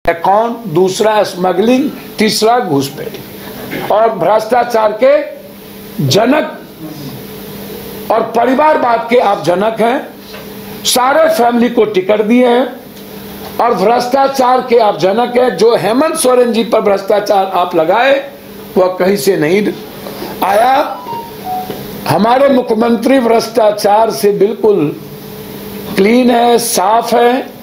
Account, दूसरा smuggling, तीसरा घूसपैठ और भ्रष्टाचार के जनक और परिवारवाद के आप जनक हैं। सारे फैमिली को टिकट दिए हैं और भ्रष्टाचार के आप जनक हैं। जो हेमंत सोरेन जी पर भ्रष्टाचार आप लगाए वह कहीं से नहीं आया। हमारे मुख्यमंत्री भ्रष्टाचार से बिल्कुल क्लीन है, साफ है।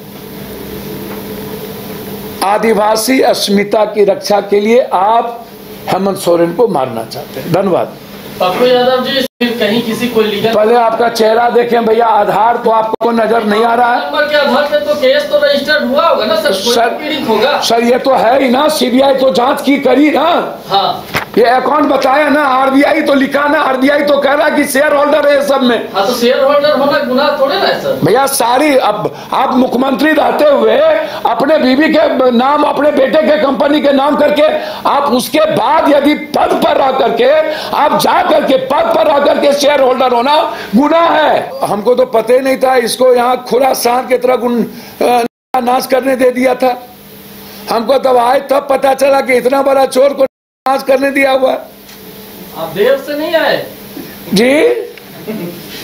आदिवासी अस्मिता की रक्षा के लिए आप हेमंत सोरेन को मारना चाहते हैं। धन्यवाद। पप्पू यादव जी, कहीं किसी को लीगल, पहले आपका चेहरा देखें भैया, आधार तो आपको नजर नहीं आ रहा है। नंबर के आधार पे तो केस तो रजिस्टर्ड हुआ होगा ना सर? सर, पीड़ित होगा सर, ये तो है ही ना, सीबीआई तो जांच की करी ना। हाँ, ये अकाउंट बताया ना, आरबीआई तो लिखा ना, आरबीआई तो कह रहा कि शेयर होल्डर है सब में। हाँ, तो शेयर होल्डर होना गुनाह थोड़े ना है सर भैया। सारी अब आप मुख्यमंत्री रहते हुए अपने बीवी के नाम, अपने बेटे के कंपनी के नाम करके आप उसके बाद यदि पद पर रह करके आप जा करके पद पर रह करके शेयर होल्डर होना गुनाह है। हमको तो पता ही नहीं था, इसको यहाँ खुरासान की तरह नाश करने दे दिया था। हमको तब आए तब पता चला कि इतना बड़ा चोर को नाश करने दिया हुआ। आप देर से नहीं आए जी?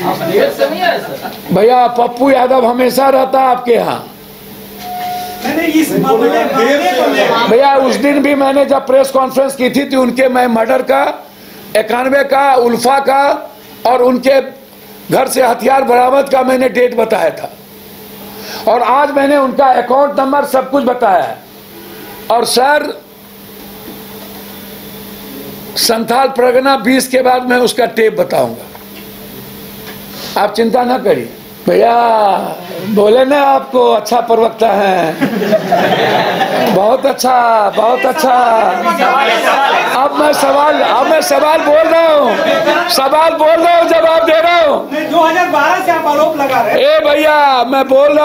आप देर से नहीं आए सर? भैया पप्पू यादव हमेशा रहता है आपके यहाँ। भैया उस दिन भी मैंने जब प्रेस कॉन्फ्रेंस की थी तो उनके मैं मर्डर का, 91 का, उल्फा का और उनके घर से हथियार बरामद का मैंने डेट बताया था। और आज मैंने उनका अकाउंट नंबर सब कुछ बताया है। और सर, संथाल परगना 20 के बाद मैं उसका टेप बताऊंगा, आप चिंता ना करिए। भैया बोले ना आपको अच्छा प्रवक्ता है, बहुत अच्छा, बहुत अच्छा। अब मैं सवाल बोल रहा हूँ, जवाब दे रहा हूँ। 2012 से आप आरोप लगा रहे हैं। ए भैया मैं बोल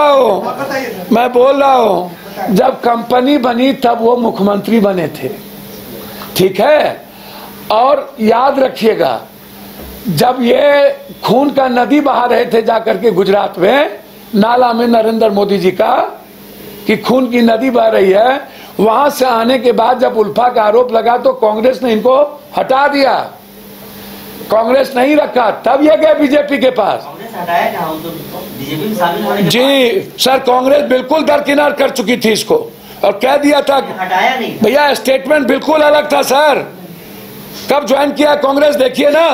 रहा हूँ, जब कंपनी बनी तब वो मुख्यमंत्री बने थे, ठीक है। और याद रखिएगा, जब ये खून का नदी बहा रहे थे जाकर के गुजरात में नाला में नरेंद्र मोदी जी का कि खून की नदी बह रही है, वहां से आने के बाद जब उल्फा का आरोप लगा तो कांग्रेस ने इनको हटा दिया, कांग्रेस नहीं रखा। तब ये गए बीजेपी के पास। बीजेपी में शामिल होने के जी सर, कांग्रेस बिल्कुल दरकिनार कर चुकी थी इसको और कह दिया था, हटाया नहीं भैया। स्टेटमेंट बिल्कुल अलग था सर। कब ज्वाइन किया कांग्रेस देखिए ना,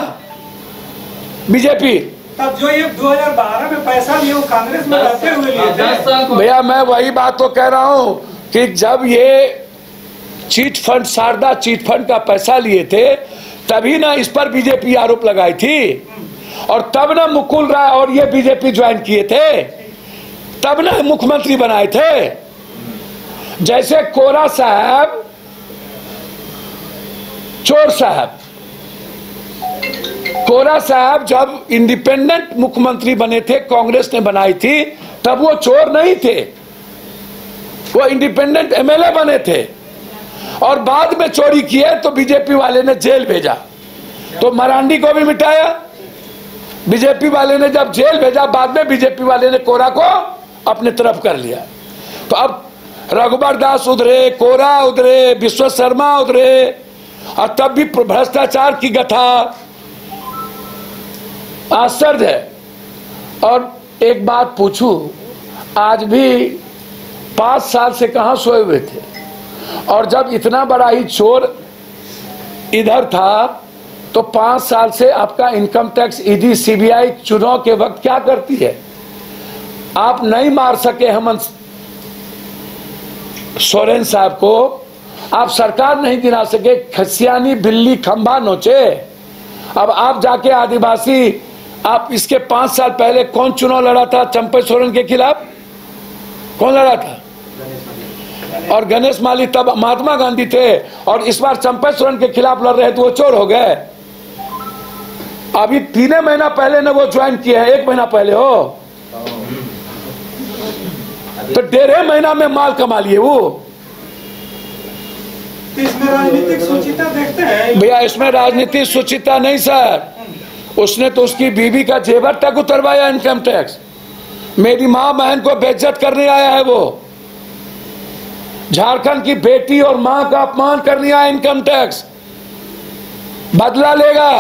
बीजेपी। तब जो ये 2012 में पैसा लिया वो कांग्रेस में रहते हुए लिए थे। भैया मैं वही बात तो कह रहा हूं कि जब ये chit fund, Saradha chit fund का पैसा लिए थे तभी ना इस पर बीजेपी आरोप लगाई थी। और तब ना मुकुल राय और ये बीजेपी ज्वाइन किए थे, तब ना मुख्यमंत्री बनाए थे। जैसे कोरा साहब, चोर साहब, कोरा साहब जब इंडिपेंडेंट मुख्यमंत्री बने थे, कांग्रेस ने बनाई थी, तब वो चोर नहीं थे, वो इंडिपेंडेंट एमएलए बने थे। और बाद में चोरी किए तो बीजेपी वाले ने जेल भेजा, तो मरांडी को भी मिटाया। बीजेपी वाले ने जब जेल भेजा, बाद में बीजेपी वाले ने कोरा को अपने तरफ कर लिया। तो अब रघुबर दास उधरे, कोरा उधरे, विश्व शर्मा उधरे, और तब भी भ्रष्टाचार की गथा आश्चर्य है। और एक बात पूछूं, आज भी 5 साल से कहां सोए हुए थे? और जब इतना बड़ा ही चोर इधर था तो 5 साल से आपका इनकम टैक्स, ईडी, सीबीआई चुनाव के वक्त क्या करती है? आप नहीं मार सके हेमंत सोरेन साहब को, आप सरकार नहीं गिरा सके, खसियानी बिल्ली खंभा नोचे। अब आप जाके आदिवासी, आप इसके 5 साल पहले कौन चुनाव लड़ा था चंपा सोरेन के खिलाफ? कौन लड़ा था? और गणेश माली तब महात्मा गांधी थे, और इस बार चंपा सोरेन के खिलाफ लड़ रहे तो वो चोर हो गए। अभी 3 महीना पहले ने वो ज्वाइन किया है, 1 महीना पहले हो, तो 1.5 महीना में माल कमा लिए वो। इसमें राजनीतिक सुचिता देखते हैं भैया, इसमें राजनीतिक सुचिता नहीं सर, उसने तो उसकी बीवी का जेवर तक उतरवाया इनकम टैक्स। मेरी माँ बहन को बेइज्जत करने आया है वो। झारखंड की बेटी और मां का अपमान कर दिया इनकम टैक्स, बदला लेगा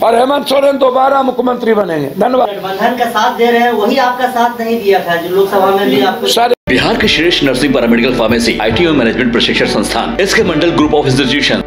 और हेमंत सोरेन दोबारा मुख्यमंत्री बनेंगे। धन्यवाद। गठबंधन का साथ दे रहे हैं, वही आपका साथ नहीं दिया था जो लोकसभा में भी आपको। बिहार के श्रेष्ठ nursing paramedical pharmacy, ITO management प्रशिक्षण संस्थान, SK Mandal group of institution,